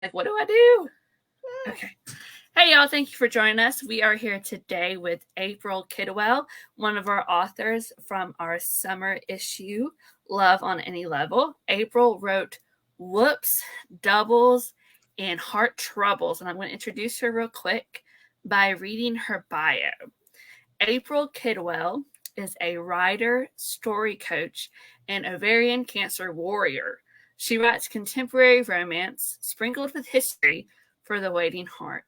Like, what do I do? Okay. Hey, y'all. Thank you for joining us. We are here today with April Kidwell, one of our authors from our summer issue, Love on Any Level. April wrote Whoops, Doubles, and Heart Troubles. And I'm going to introduce her real quick by reading her bio. April Kidwell is a writer, story coach, and ovarian cancer warrior. She writes contemporary romance sprinkled with history for the waiting heart.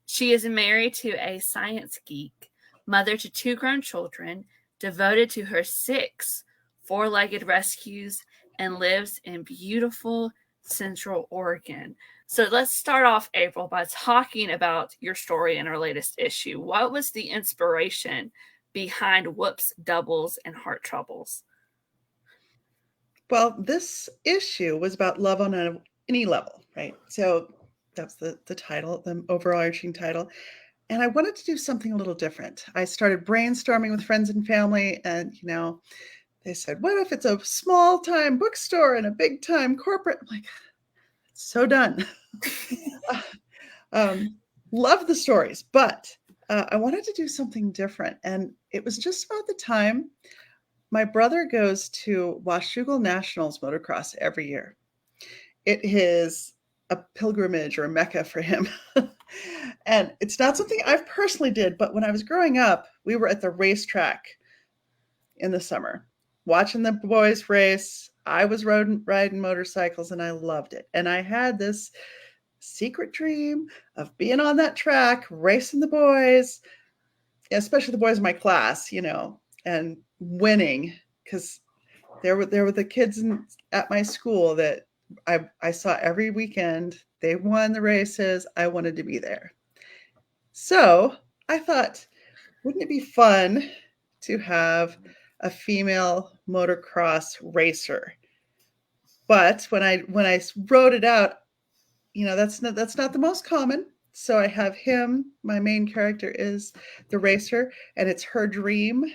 She is married to a science geek, mother to 2 grown children, devoted to her 6 four-legged rescues, and lives in beautiful Central Oregon. So let's start off, April, by talking about your story in our latest issue. What was the inspiration behind Whoops, Doubles, and Heart Troubles? Well, this issue was about love on any level, right? So that's the title, the overarching title. And I wanted to do something a little different. I started brainstorming with friends and family, and they said, "What if it's a small time bookstore and a big time corporate?" I'm like, so done. Love the stories, but I wanted to do something different. And it was just about the time my brother goes to Washougal Nationals motocross every year. It is a pilgrimage or a mecca for him. And it's not something I've personally did, but when I was growing up, we were at the racetrack in the summer watching the boys race. I was riding motorcycles and I loved it. And I had this secret dream of being on that track, racing the boys, especially the boys in my class, and winning, because there were the kids at my school that I saw every weekend. They won the races. I wanted to be there. So I thought, wouldn't it be fun to have a female motocross racer? But when I wrote it out, that's not the most common. So I have him. My main character is the racer, and it's her dream.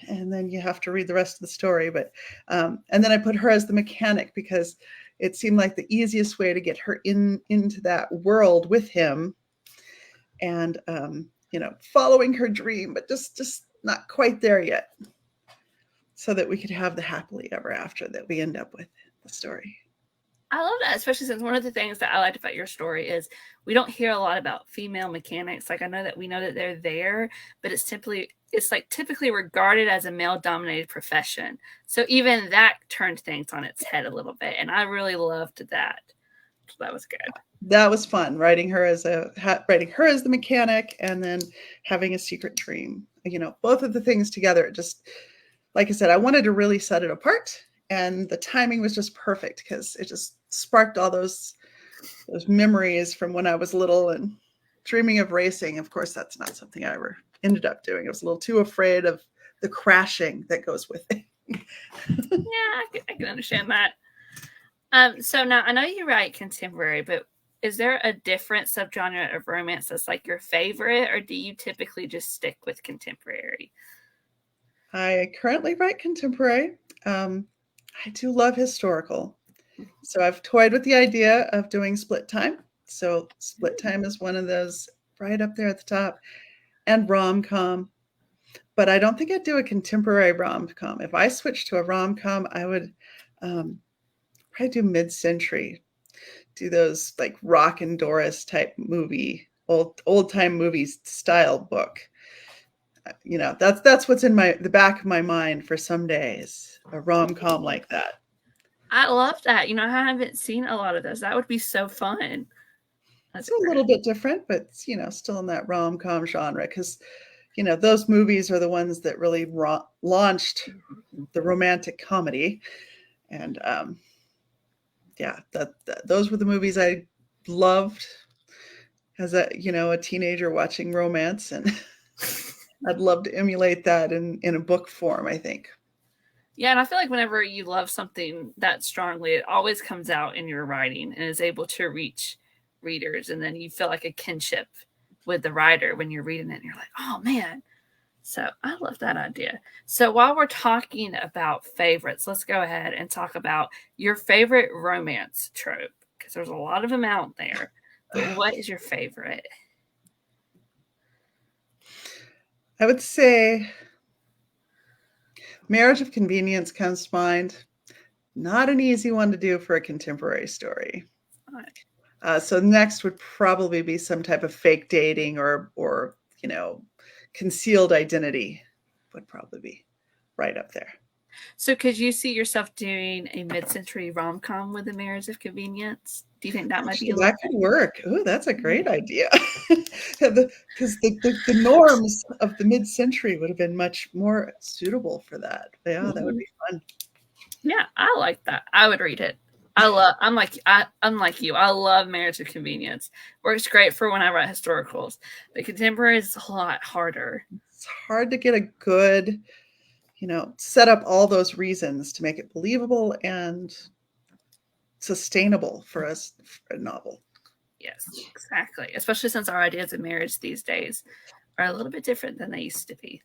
And then you have to read the rest of the story. But and then I put her as the mechanic because it seemed like the easiest way to get her into that world with him, and following her dream, but just not quite there yet, so that we could have the happily ever after that we end up with the story. I love that, especially since one of the things that I liked about your story is we don't hear a lot about female mechanics. Like, I know that we know that they're there, but it's typically regarded as a male dominated profession. So even that turned things on its head a little bit. And I really loved that. So that was good. That was fun, writing her as the mechanic, and then having a secret dream. Both of the things together. Just like I said, I wanted to really set it apart, and the timing was just perfect because it just sparked all those memories from when I was little and dreaming of racing. Of course, that's not something I ever ended up doing. I was a little too afraid of the crashing that goes with it. Yeah, I can understand that. So now I know you write contemporary, but is there a different subgenre of romance that's like your favorite, or do you typically just stick with contemporary? I currently write contemporary. I do love historical. So I've toyed with the idea of doing split time. So split time is one of those right up there at the top, and rom-com. But I don't think I'd do a contemporary rom-com. If I switched to a rom-com, I would probably do mid-century, do those like Rock and Doris type movie, old time movies style book. That's what's in the back of my mind for some days, a rom-com like that. I love that. I haven't seen a lot of those. That would be so fun. That's It's a little bit different, but still in that rom-com genre, because those movies are the ones that really launched the romantic comedy. And yeah, those were the movies I loved as a teenager watching romance, and I'd love to emulate that in a book form, I think. Yeah, and I feel like whenever you love something that strongly, it always comes out in your writing and is able to reach readers, and then you feel like a kinship with the writer when you're reading it and you're like, oh man. So I love that idea. So while we're talking about favorites, let's go ahead and talk about your favorite romance trope, because there's a lot of them out there. but what is your favorite? I would say Marriage of Convenience comes to mind. Not an easy one to do for a contemporary story. So next would probably be some type of fake dating or concealed identity would probably be right up there. So could you see yourself doing a mid-century rom-com with a Marriage of Convenience? Do you think that might be a Actually, little that could work. Oh, that's a great idea. Because the norms of the mid-century would have been much more suitable for that. Yeah, that would be fun. Yeah, I like that. I would read it. I'm like you. I love Marriage of Convenience. Works great for when I write historicals. But contemporary is a lot harder. It's hard to get a good, set up all those reasons to make it believable and sustainable for us for a novel. Yes, exactly. Especially since our ideas of marriage these days are a little bit different than they used to be.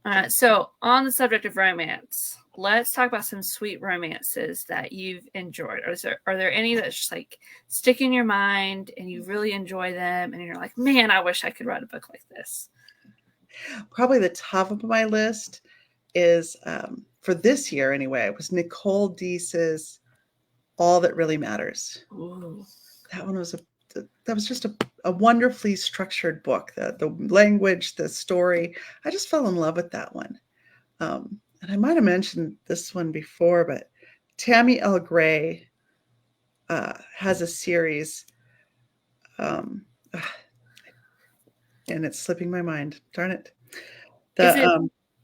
Yeah. So on the subject of romance, let's talk about some sweet romances that you've enjoyed. Are there any that just like stick in your mind and you really enjoy them and you're like, man, I wish I could write a book like this? Probably the top of my list is, for this year anyway, was Nicole Deese's All That Really Matters. Ooh. That one was just a wonderfully structured book. The language, the story, I just fell in love with that one. And I might have mentioned this one before, but Tammy L. Gray has a series, and it's slipping my mind. Darn it.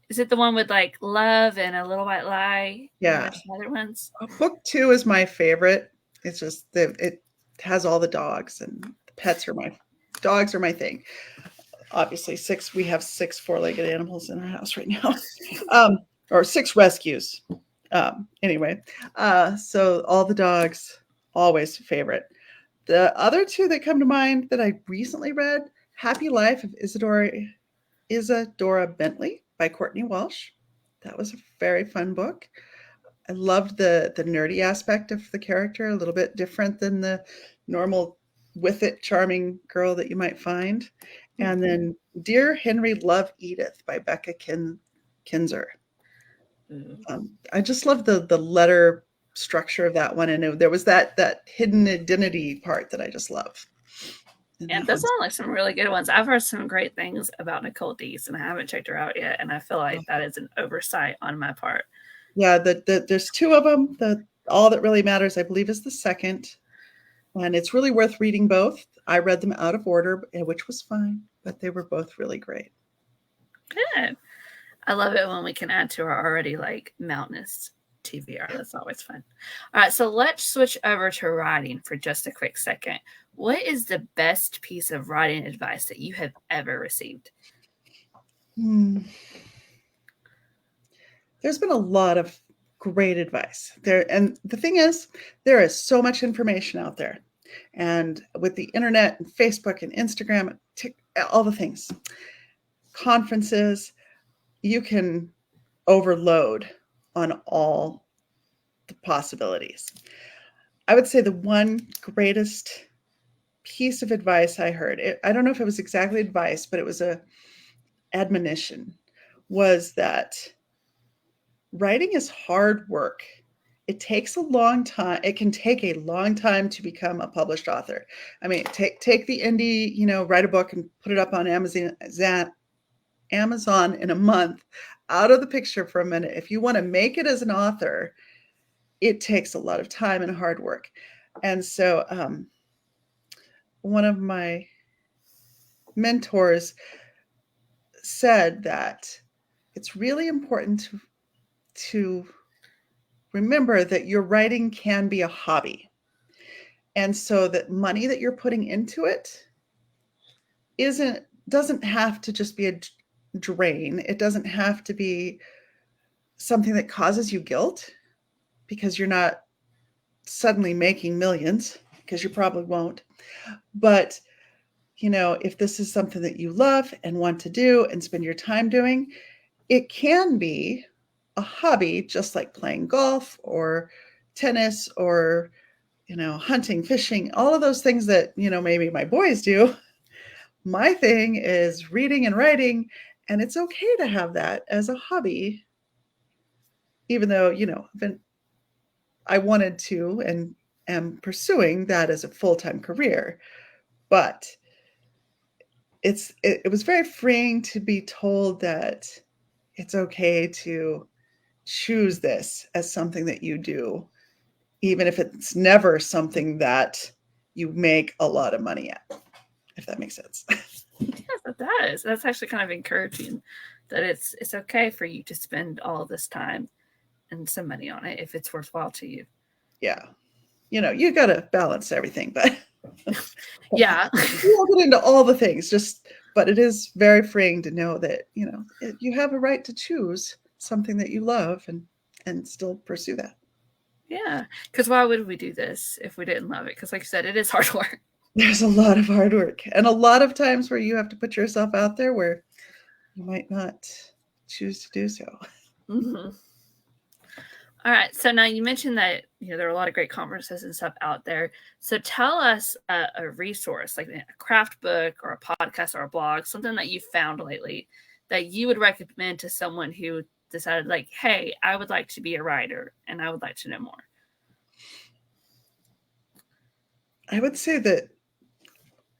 Is it the one with like Love and A Little White Lie? Yeah. And some other ones? Book 2 is my favorite. It's just it has all the dogs, and the dogs are my thing. Obviously, we have 6 four-legged animals in our house right now, or 6 rescues. Anyway, so all the dogs, always favorite. The other 2 that come to mind that I recently read, Happy Life of Isadora Bentley by Courtney Walsh. That was a very fun book. I loved the nerdy aspect of the character, a little bit different than the normal with it charming girl that you might find. And then Dear Henry, Love Edith by Becca Kinzer. I just love the letter structure of that one, and there was that hidden identity part that I just love. Yeah, those sound like some really good ones. I've heard some great things about Nicole Deese, and I haven't checked her out yet, and I feel like that is an oversight on my part. Yeah, there's 2 of them. All That Really Matters, I believe, is the second, and it's really worth reading both. I read them out of order, which was fine, but they were both really great. Good. I love it when we can add to our already like mountainous TBR. That's always fun. All right, so let's switch over to writing for just a quick second. What is the best piece of writing advice that you have ever received? There's been a lot of great advice there. And the thing is, there is so much information out there. And with the internet and Facebook and Instagram, all the things, conferences, you can overload on all the possibilities. I would say the one greatest piece of advice I heard, I don't know if it was exactly advice, but it was a admonition, was that writing is hard work. It takes a long time. It can take a long time to become a published author. I mean, take the indie, write a book and put it up on Amazon in a month, out of the picture for a minute. If you want to make it as an author, it takes a lot of time and hard work. And so one of my mentors said that it's really important to remember that your writing can be a hobby. And so that money that you're putting into it doesn't have to just be a drain. It doesn't have to be something that causes you guilt because you're not suddenly making millions, because you probably won't. But, if this is something that you love and want to do and spend your time doing, it can be a hobby, just like playing golf or tennis or, hunting, fishing, all of those things that, maybe my boys do. My thing is reading and writing, and it's okay to have that as a hobby, even though, I wanted to and am pursuing that as a full-time career. But it was very freeing to be told that it's okay to choose this as something that you do, even if it's never something that you make a lot of money at, if that makes sense. Yes, it does. That's actually kind of encouraging that it's okay for you to spend all this time and some money on it if it's worthwhile to you. Yeah. You got to balance everything, but yeah. We won't get into all the things, but it is very freeing to know that, you have a right to choose something that you love and still pursue that. Yeah. Because why would we do this if we didn't love it? Because like you said, it is hard work. There's a lot of hard work and a lot of times where you have to put yourself out there where you might not choose to do so. Mm-hmm. All right. So now you mentioned that there are a lot of great conferences and stuff out there. So tell us a resource, like a craft book or a podcast or a blog, something that you found lately that you would recommend to someone who decided, like, hey, I would like to be a writer and I would like to know more. I would say that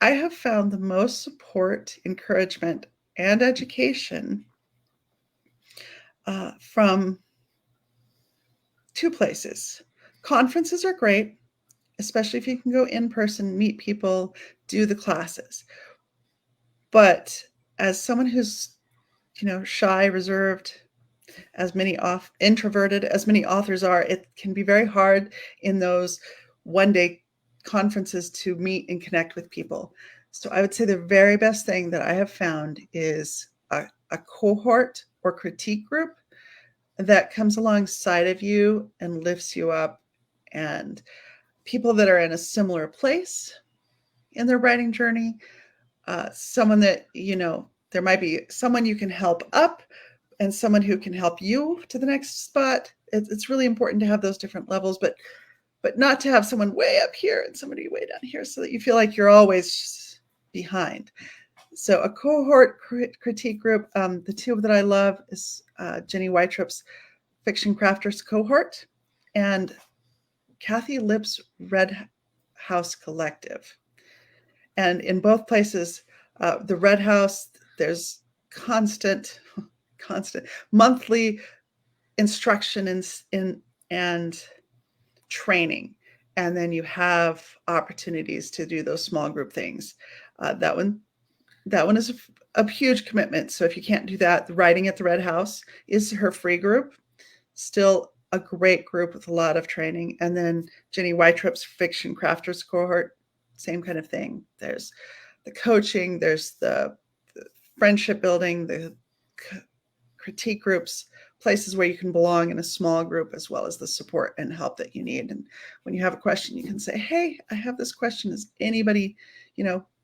I have found the most support, encouragement, and education from two places. Conferences are great, especially if you can go in person, meet people, do the classes. But as someone who's, shy, reserved, introverted as many authors are, it can be very hard in those one-day conferences to meet and connect with people. So I would say the very best thing that I have found is a cohort or critique group that comes alongside of you and lifts you up, and people that are in a similar place in their writing journey, someone that, there might be someone you can help up and someone who can help you to the next spot. It's really important to have those different levels, but not to have someone way up here and somebody way down here so that you feel like you're always behind. So a cohort critique group, the two that I love is Jenny Weitrup's Fiction Crafters cohort and Kathy Lipp's Red House Collective. And in both places, the Red House, there's constant monthly instruction and training. And then you have opportunities to do those small group things. That one is a huge commitment. So if you can't do that, the Writing at the Red House is her free group. Still a great group with a lot of training. And then Jenny Weitrup's Fiction Crafters cohort, same kind of thing. There's the coaching, there's the friendship building, the critique groups, places where you can belong in a small group, as well as the support and help that you need. And when you have a question, you can say, hey, I have this question. Is anybody,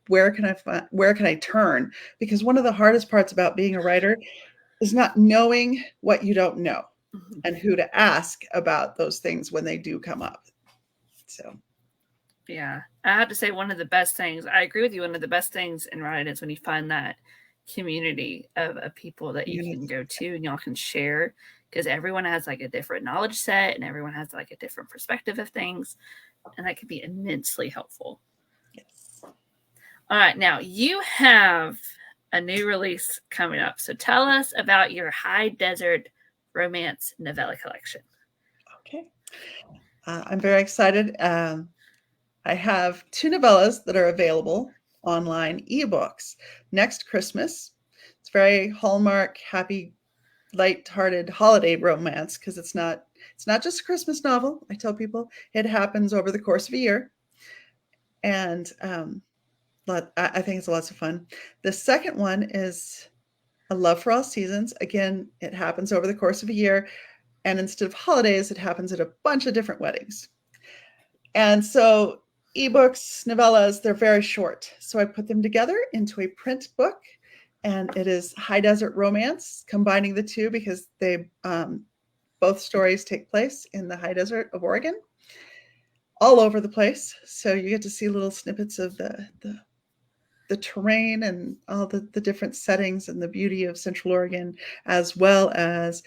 where can I turn? Because one of the hardest parts about being a writer is not knowing what you don't know and who to ask about those things when they do come up. So. Yeah, I have to say one of the best things, I agree with you, one of the best things in writing is when you find that community of people that you can go to and y'all can share, because everyone has like a different knowledge set and everyone has like a different perspective of things, and that can be immensely helpful. Yes. All right, now you have a new release coming up, so tell us about your High Desert Romance novella collection. Okay, I'm very excited. I have 2 novellas that are available online, ebooks. Next Christmas. It's very Hallmark, happy, light-hearted holiday romance, because it's not just a Christmas novel. I tell people it happens over the course of a year, and I think it's lots of fun. The second one is A Love for All Seasons. Again, it happens over the course of a year, and instead of holidays, it happens at a bunch of different weddings. And so ebooks, novellas, they're very short. So I put them together into a print book, and it is High Desert Romance, combining the two because they both stories take place in the high desert of Oregon. all over the place. So you get to see little snippets of the terrain and all the different settings and the beauty of Central Oregon, as well as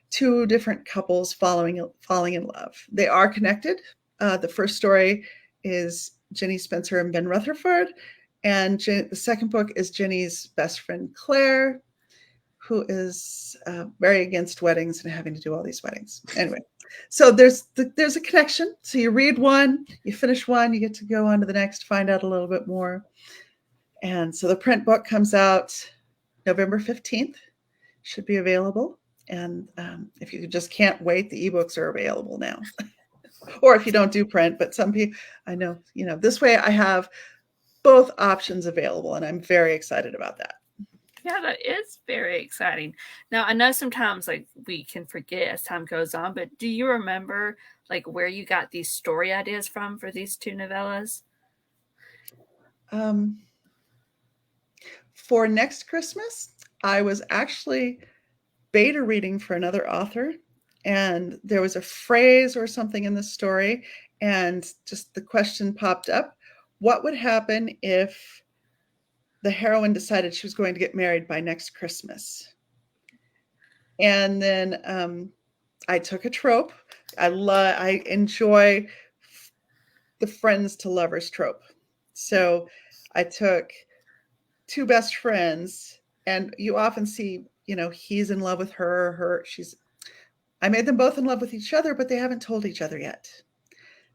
two different couples falling in love. They are connected. The first story is Jenny Spencer and Ben Rutherford, and the second book is Jenny's best friend Claire, who is very against weddings and having to do all these weddings. Anyway, so there's a connection. So you read one, you finish one, you get to go on to the next, find out a little bit more. And so the print book comes out November 15th, should be available. And if you just can't wait, the ebooks are available now. Or if you don't do print, but some people, I know, this way I have both options available, and I'm very excited about that. Yeah, that is very exciting. Now, I know sometimes like we can forget as time goes on, but do you remember like where you got these story ideas from for these two novellas? For next Christmas, I was actually beta reading for another author, and there was a phrase or something in the story, and just the question popped up: what would happen if the heroine decided she was going to get married by next Christmas? And then I took a trope. I enjoy the friends to lovers trope. So I took two best friends, and you often see, he's in love with her, I made them both in love with each other, but they haven't told each other yet.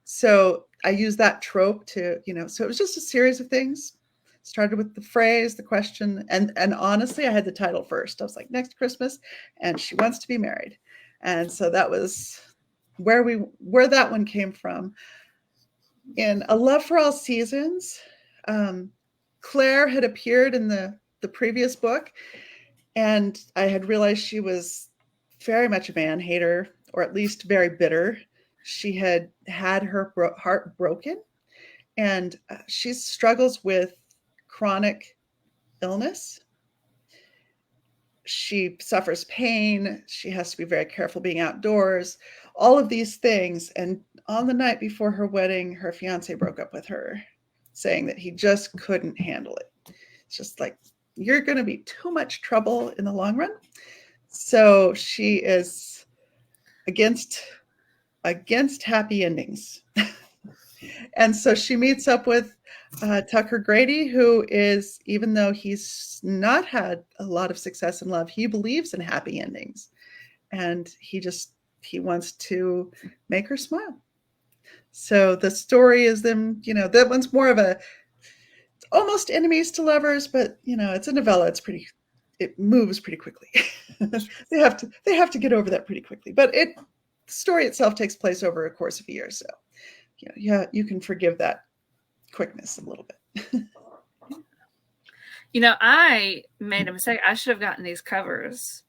So I use that trope to, so it was just a series of things. Started with the phrase, the question, and honestly, I had the title first. I was like, next Christmas, and she wants to be married. And so that was where that one came from. In A Love for All Seasons, Claire had appeared in the previous book, and I had realized she was very much a man-hater, or at least very bitter. She had her heart broken, and she struggles with chronic illness. She suffers pain. She has to be very careful being outdoors, all of these things. And on the night before her wedding, her fiance broke up with her, saying that he just couldn't handle it. It's just like, you're going to be too much trouble in the long run. So she is against happy endings. And so she meets up with Tucker Grady, who is, even though he's not had a lot of success in love, he believes in happy endings. And he wants to make her smile. So the story is them, that one's more of it's almost enemies to lovers, but it's a novella. It moves pretty quickly. they have to get over that pretty quickly. But the story itself takes place over a course of a year. So you can forgive that quickness a little bit. I made a mistake. I should have gotten these covers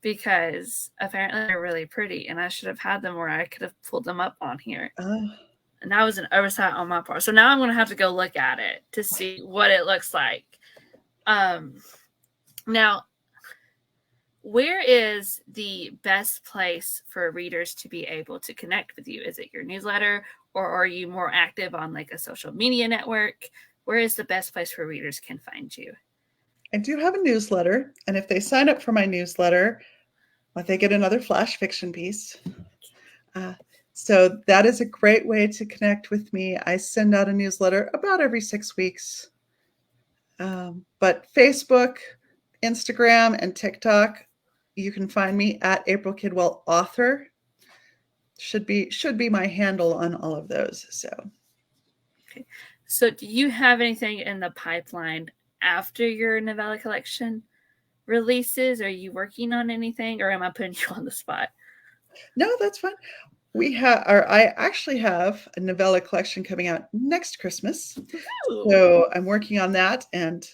because apparently they're really pretty, and I should have had them where I could have pulled them up on here. And that was an oversight on my part. So now I'm going to have to go look at it to see what it looks like. Now, where is the best place for readers to be able to connect with you? Is it your newsletter, or are you more active on like a social media network? Where is the best place where readers can find you? I do have a newsletter, and if they sign up for my newsletter, they get another flash fiction piece. So that is a great way to connect with me. I send out a newsletter about every 6 weeks. But Facebook, Instagram, and TikTok, you can find me at April Kidwell Author. Should be my handle on all of those. Okay. So do you have anything in the pipeline after your novella collection releases? Are you working on anything, or am I putting you on the spot? No, that's fine. I actually have a novella collection coming out next Christmas. Ooh. So I'm working on that, and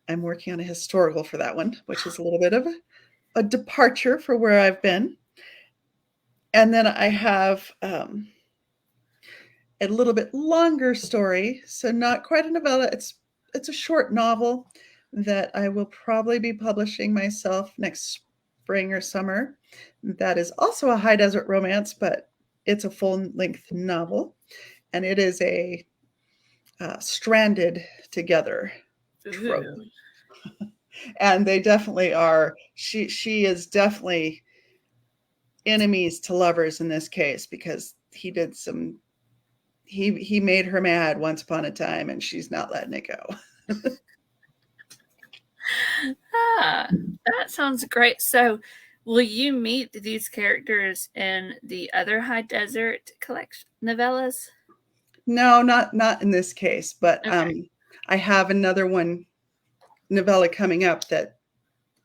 I'm working on a historical for that one, which is a little bit of a departure for where I've been. And then I have a little bit longer story, so not quite a novella. It's a short novel that I will probably be publishing myself next spring or summer. That is also a high desert romance, but it's a full-length novel. and it is a stranded together trope. Ooh. And they definitely are. She is definitely enemies to lovers in this case, because he did some he made her mad once upon a time, and she's not letting it go. That sounds great. So, will you meet these characters in the other High Desert collection novellas? No, not in this case, but Okay. I have another one novella coming up that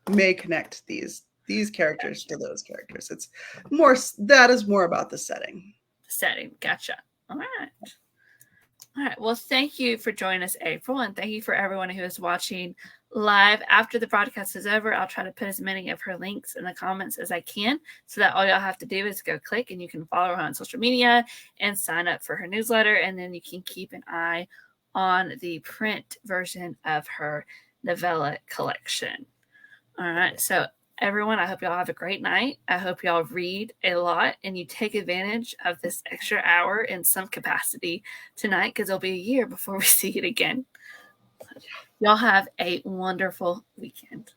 may connect these characters Gotcha. to those characters. It's more that is more about the setting. Setting. Gotcha. All right. All right. Well, thank you for joining us, April, and thank you for everyone who is watching live. After the broadcast is over, I'll try to put as many of her links in the comments as I can, so that all y'all have to do is go click, and you can follow her on social media and sign up for her newsletter, and then you can keep an eye on the print version of her novella collection. All right. So, everyone, I hope y'all have a great night. I hope y'all read a lot and you take advantage of this extra hour in some capacity tonight, because it'll be a year before we see it again. Y'all have a wonderful weekend.